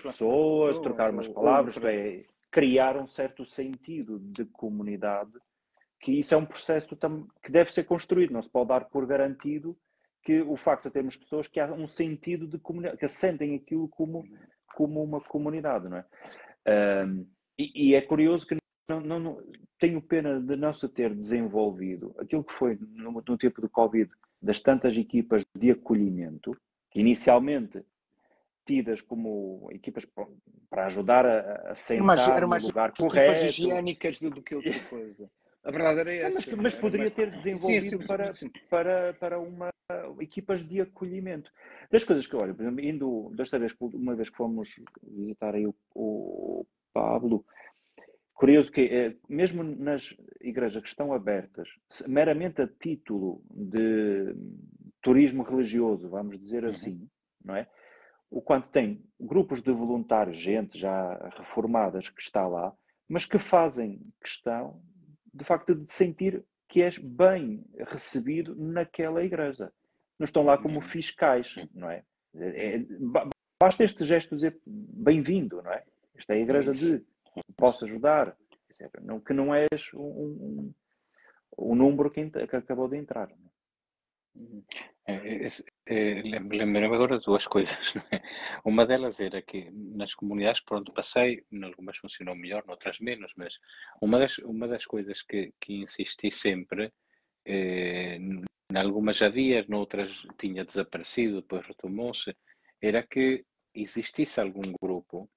pessoas, trocar umas palavras, criar um certo sentido de comunidade, que isso é um processo que deve ser construído, não se pode dar por garantido que o facto de termos pessoas que há um sentido de comunidade, que sentem aquilo como uma comunidade, não é? E é curioso que não tenho pena de não se ter desenvolvido aquilo que foi no tempo do Covid, das tantas equipas de acolhimento, que inicialmente tidas como equipas para ajudar a sentar no lugar correto. Equipas higiênicas do que outra coisa. A verdade era essa. Mas poderia ter desenvolvido para equipas de acolhimento. Das coisas que, olha, por exemplo, uma vez que fomos visitar aí o Pablo, curioso que, mesmo nas igrejas que estão abertas, meramente a título de turismo religioso, vamos dizer assim, não é? O quanto tem grupos de voluntários, gente já reformadas que está lá, mas que fazem questão, de facto, de sentir que és bem recebido naquela igreja. Não estão lá como fiscais, não é? Basta este gesto dizer bem-vindo, não é? Esta é a igreja de posso ajudar, que não és o número que acabou de entrar. Lembrei-me agora de duas coisas, não é? Uma delas era que nas comunidades por onde passei, em algumas funcionou melhor, noutras menos, mas uma das coisas que insisti sempre, em algumas havia, noutras tinha desaparecido, depois retomou-se, era que existisse algum grupo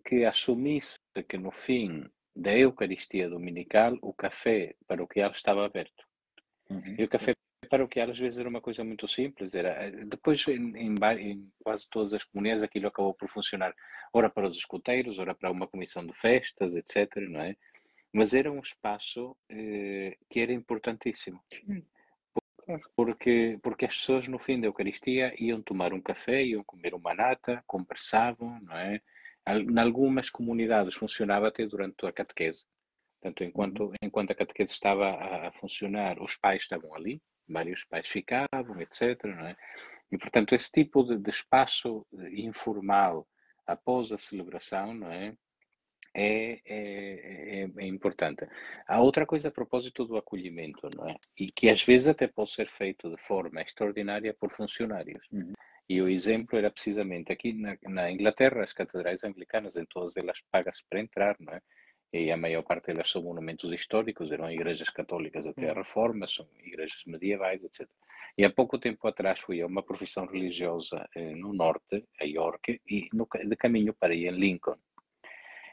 que assumisse que no fim da Eucaristia Dominical, o café paroquial estava aberto. E o café paroquial às vezes era uma coisa muito simples, depois em quase todas as comunidades aquilo acabou por funcionar, ora para os escuteiros, ora para uma comissão de festas, etc., não é? Mas era um espaço que era importantíssimo, porque as pessoas no fim da Eucaristia iam tomar um café, iam comer uma nata, conversavam, não é? Em algumas comunidades funcionava até durante a catequese. Portanto, enquanto a catequese estava a funcionar, os pais estavam ali, vários pais ficavam, etc., não é? E, portanto, esse tipo de espaço informal após a celebração, não é? É importante. Há outra coisa a propósito do acolhimento, não é? E que às vezes até pode ser feito de forma extraordinária por funcionários. E o exemplo era precisamente aqui na Inglaterra, as catedrais anglicanas, em todas elas paga-se para entrar, não é? E a maior parte delas são monumentos históricos, eram igrejas católicas até a Reforma, são igrejas medievais, etc. E há pouco tempo atrás fui a uma profissão religiosa no norte, a York, e de caminho para ir em Lincoln.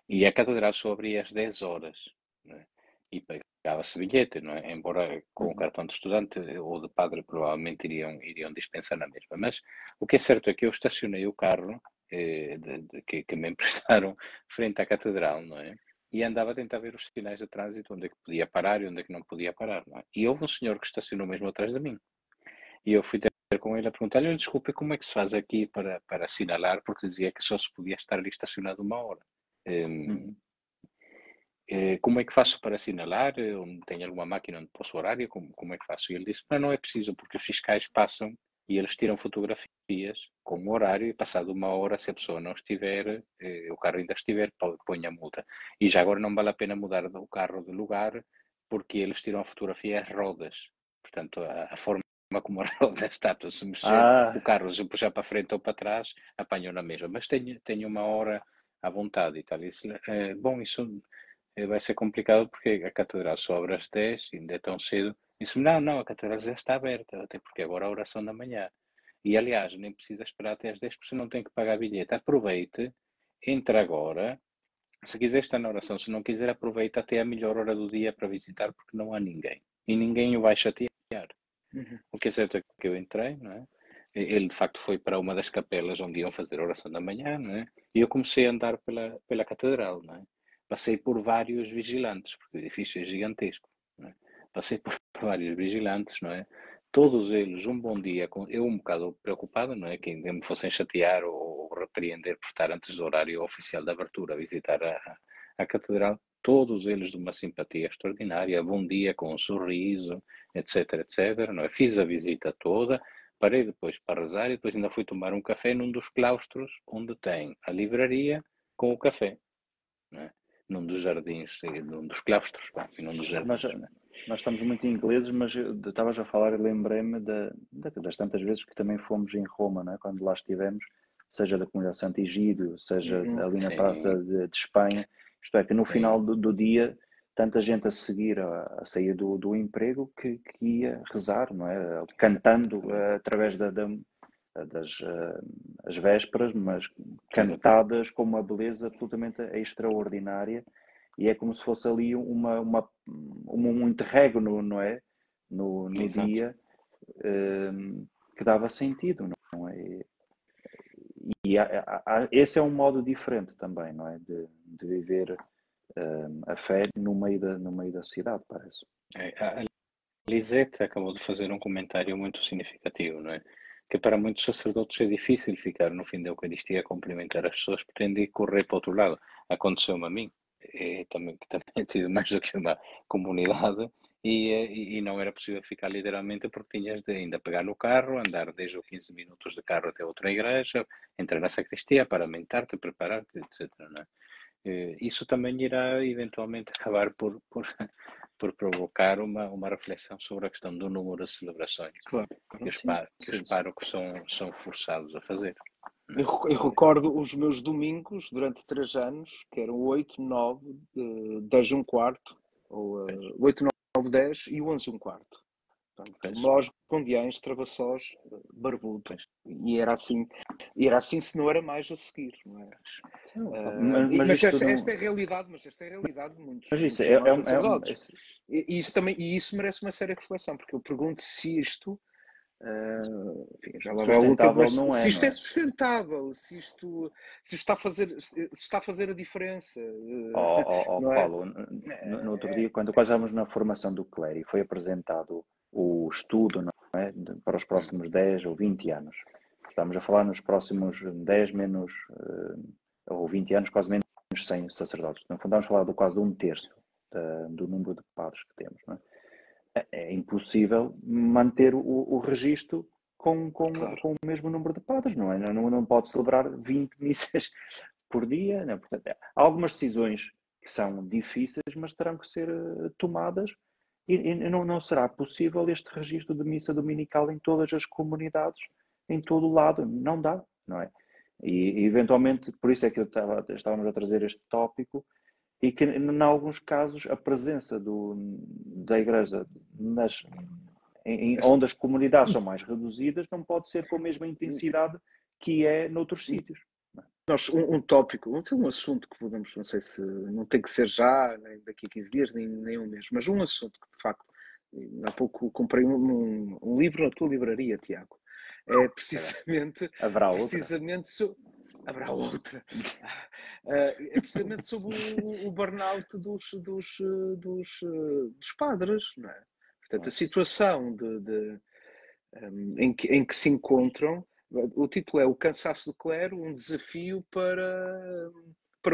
E a catedral só abria às 10 horas, né? E pagava-se bilhete, não é? Embora com o cartão de estudante ou de padre provavelmente iriam dispensar na mesma. Mas o que é certo é que eu estacionei o carro que me emprestaram frente à catedral, não é? E andava a tentar ver os sinais de trânsito, onde é que podia parar e onde é que não podia parar, não é? E houve um senhor que estacionou mesmo atrás de mim. E eu fui ter com ele a perguntar-lhe, desculpe, como é que se faz aqui para assinalar? Porque dizia que só se podia estar ali estacionado 1 hora. Como é que faço para assinalar? Tenho alguma máquina onde posso horário? Como é que faço? E ele disse, não é preciso, porque os fiscais passam e eles tiram fotografias com o horário e passado 1 hora, se a pessoa não estiver, o carro ainda estiver, põe a multa. E já agora não vale a pena mudar o carro de lugar, porque eles tiram a fotografia às rodas. Portanto, a forma como a roda está, se mexer o carro, se puxar para frente ou para trás, apanham na mesma. Mas tenho 1 hora à vontade e tal. Bom, isso vai ser complicado porque a catedral só abre às 10, ainda é tão cedo. Disse-me, não, a catedral já está aberta, até porque agora é a oração da manhã. E aliás, nem precisa esperar até às 10 porque você não tem que pagar bilhete. Aproveite, entre agora. Se quiser estar na oração, se não quiser, aproveita até a melhor hora do dia para visitar porque não há ninguém. E ninguém o vai chatear. O que é certo é que eu entrei, não é? Ele de facto foi para uma das capelas onde iam fazer a oração da manhã, não é? E eu comecei a andar pela catedral, não é? Passei por vários vigilantes, porque o edifício é gigantesco, não é? Passei por vários vigilantes, não é? Todos eles, um bom dia, eu um bocado preocupado, não é? Que ainda me fossem chatear ou repreender por estar antes do horário oficial da abertura a visitar a catedral. Todos eles de uma simpatia extraordinária, bom dia, com um sorriso, etc, etc. Não é? Fiz a visita toda, parei depois para rezar e depois ainda fui tomar um café num dos claustros onde tem a livraria com o café, não é? Num dos jardins, num dos claustros, e num dos jardins. Nós estamos muito ingleses, mas estavas a falar e lembrei-me das tantas vezes que também fomos em Roma, não é? Quando lá estivemos, seja da comunidade Santo Egídio, seja ali na Praça de Espanha, isto é, que no final do dia, tanta gente a seguir, a sair do emprego, que ia rezar, não é? Cantando através das as vésperas, mas cantadas com uma beleza absolutamente extraordinária, e é como se fosse ali um interregno, não é? No dia, que dava sentido, não é? E esse é um modo diferente também, não é? De viver a fé no meio da cidade, parece. A Lisette acabou de fazer um comentário muito significativo, não é? Que para muitos sacerdotes é difícil ficar no fim da Eucaristia a cumprimentar as pessoas, pretende correr para o outro lado. Aconteceu-me a mim, também tive mais do que uma comunidade, e não era possível ficar literalmente porque tinhas de ainda pegar no carro, andar 10 ou 15 minutos de carro até outra igreja, entrar na sacristia, paramentar-te, preparar-te, etc. Não é? Isso também irá eventualmente acabar por provocar uma reflexão sobre a questão do número de celebrações que os párocos são forçados a fazer. Eu recordo os meus domingos durante 3 anos, que eram 8, 9, 10 1/4, ou 8, 9, 10 e 11 1/4. Portanto, nós, gondiães, travassós, barbudos. E era assim se não era mais a seguir, não é? Mas esta é a realidade, de muitos dos nossos sacerdotes. E isso merece uma séria reflexão, porque eu pergunto se isto, enfim, já lá vai algum tempo, mas se isto é sustentável, se isto está a fazer a diferença. Paulo, no outro dia, quando quase estávamos na formação do clero e foi apresentado o estudo, não é, para os próximos 10 ou 20 anos. Estamos a falar nos próximos 10 menos, ou 20 anos, quase menos 100 sacerdotes. No fundo, estamos a falar de quase 1/3 do número de padres que temos. Não é? É impossível manter o registro com o mesmo número de padres, não é? Não pode celebrar 20 missas por dia. Não é? Portanto, há algumas decisões que são difíceis, mas terão que ser tomadas. E não será possível este registro de missa dominical em todas as comunidades, em todo o lado. Não dá, não é? E eventualmente, por isso é que estávamos a trazer este tópico, e que, em alguns casos, a presença da Igreja onde as comunidades são mais reduzidas não pode ser com a mesma intensidade que é noutros sítios. Nós, um tópico, um assunto que podemos, não sei se não tem que ser já, nem daqui a 15 dias, nem um mês, mas um assunto que de facto, há pouco comprei um livro na tua livraria, Tiago. É precisamente. Haverá outra. É precisamente sobre o burnout dos padres, não é? Portanto, a situação em que se encontram. O título é O Cansaço do Clero, um desafio para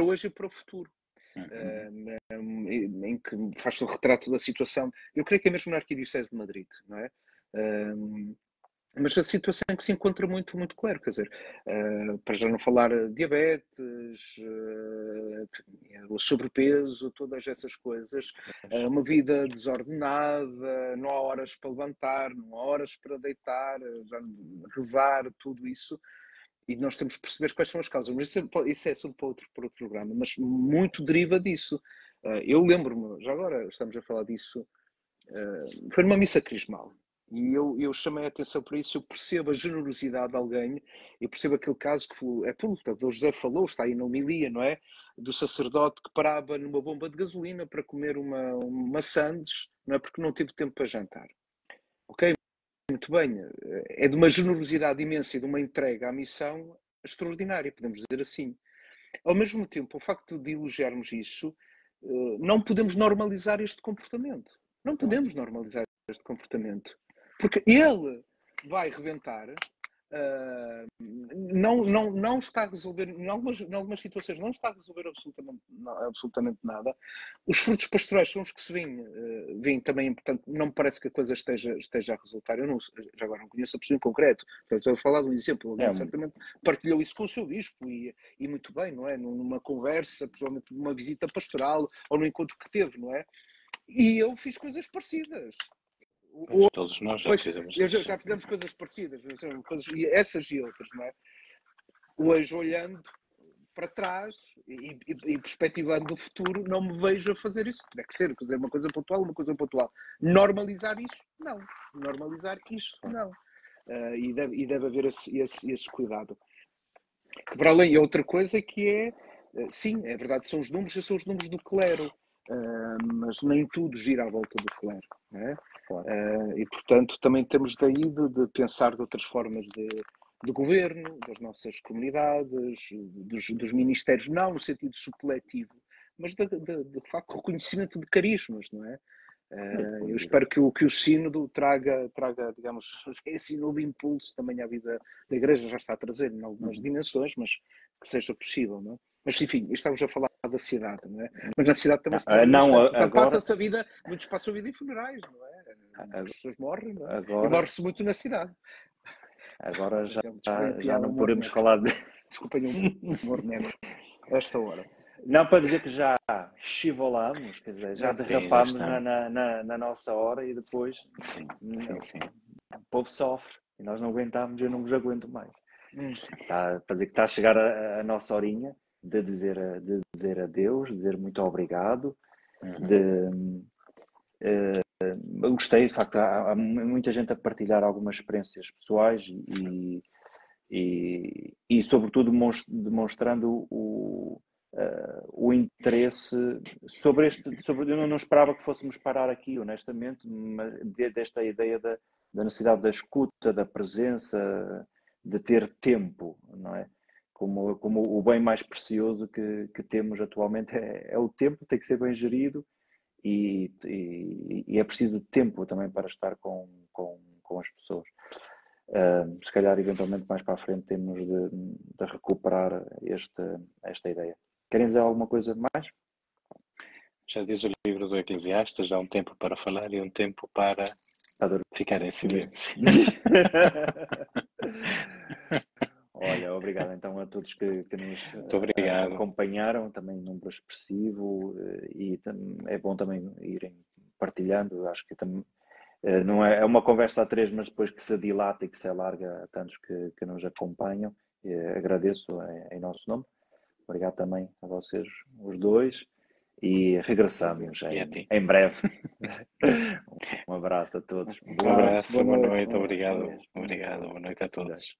hoje e para o futuro. Em que faz-se um retrato da situação. Eu creio que é mesmo na Arquidiocese de Madrid, não é? Mas a situação em que se encontra muito, muito claro, quer dizer, para já não falar diabetes, o sobrepeso, todas essas coisas, uma vida desordenada, não há horas para levantar, não há horas para deitar, já rezar, tudo isso. E nós temos que perceber quais são as causas. Mas isso é assunto para outro programa, mas muito deriva disso. Eu lembro-me, já agora estamos a falar disso, foi numa missa crismal. E eu chamei a atenção para isso, eu percebo a generosidade de alguém, eu percebo aquele caso que o José falou, está aí na homilia, não é? Do sacerdote que parava numa bomba de gasolina para comer uma sandes, não é? Porque não teve tempo para jantar. Ok? Muito bem, é de uma generosidade imensa e de uma entrega à missão extraordinária, podemos dizer assim. Ao mesmo tempo, o facto de elogiarmos isso, não podemos normalizar este comportamento. Não podemos normalizar este comportamento. Porque ele vai rebentar, não está a resolver, em algumas situações, não está a resolver absolutamente nada. Os frutos pastorais são os que se vêm também, portanto, não me parece que a coisa esteja a resultar. Eu já agora não conheço a pessoa em concreto, estou a falar de um exemplo. Alguém certamente partilhou isso com o seu bispo e muito bem, não é? Numa conversa, pessoalmente numa visita pastoral ou no encontro que teve, não é? E eu fiz coisas parecidas. Todos nós já fizemos isso. Já fizemos coisas parecidas, essas e outras, não é? Hoje, olhando para trás e perspectivando o futuro, não me vejo a fazer isso. Tem que ser, uma coisa pontual. Normalizar isso? Não. Normalizar isto? Não. E deve haver esse cuidado. Para além, outra coisa que é, sim, é verdade, são os números do clero. Mas nem tudo gira à volta do clero, não é? Claro. E portanto também temos daí de pensar de outras formas de governo, das nossas comunidades, dos ministérios, não no sentido supletivo, mas de facto reconhecimento de carismas, não é? Eu espero que o sínodo traga, digamos, esse novo impulso também à vida da Igreja, já está a trazer em algumas dimensões, mas que seja possível, não é? Mas enfim, estamos a falar da cidade, não é? Mas na cidade também agora passa-se a vida, muitos passam a vida em funerais, não é? As pessoas morrem, não é? E morre-se muito na cidade. Agora já não podemos falar de... Desculpem um humor negro a esta hora. Não, para dizer que já chivolamos, quer dizer, já derrapamos na nossa hora e depois sim. O povo sofre e nós não aguentamos, eu não vos aguento mais. Para dizer que está a chegar a nossa horinha de dizer adeus, dizer muito obrigado, de eu gostei, de facto, há muita gente a partilhar algumas experiências pessoais e sobretudo, demonstrando o interesse sobre eu não esperava que fôssemos parar aqui, honestamente, mas desta ideia da necessidade da escuta, da presença, de ter tempo, não é? Como o bem mais precioso que temos atualmente é o tempo, tem que ser bem gerido e é preciso tempo também para estar com as pessoas. Se calhar, eventualmente, mais para a frente, temos de recuperar esta ideia. Querem dizer alguma coisa mais? Já diz o livro do Eclesiastes, há um tempo para falar e um tempo para ficar em silêncio. Olha, obrigado então a todos que nos acompanharam, também um número expressivo, e é bom também irem partilhando. Acho que não é uma conversa a três, mas depois que se dilata e que se alarga a tantos que nos acompanham. Agradeço em nosso nome. Obrigado também a vocês, os dois, e regressamos em breve. Um abraço a todos. Um abraço, boa noite, obrigado. Boa noite a todos.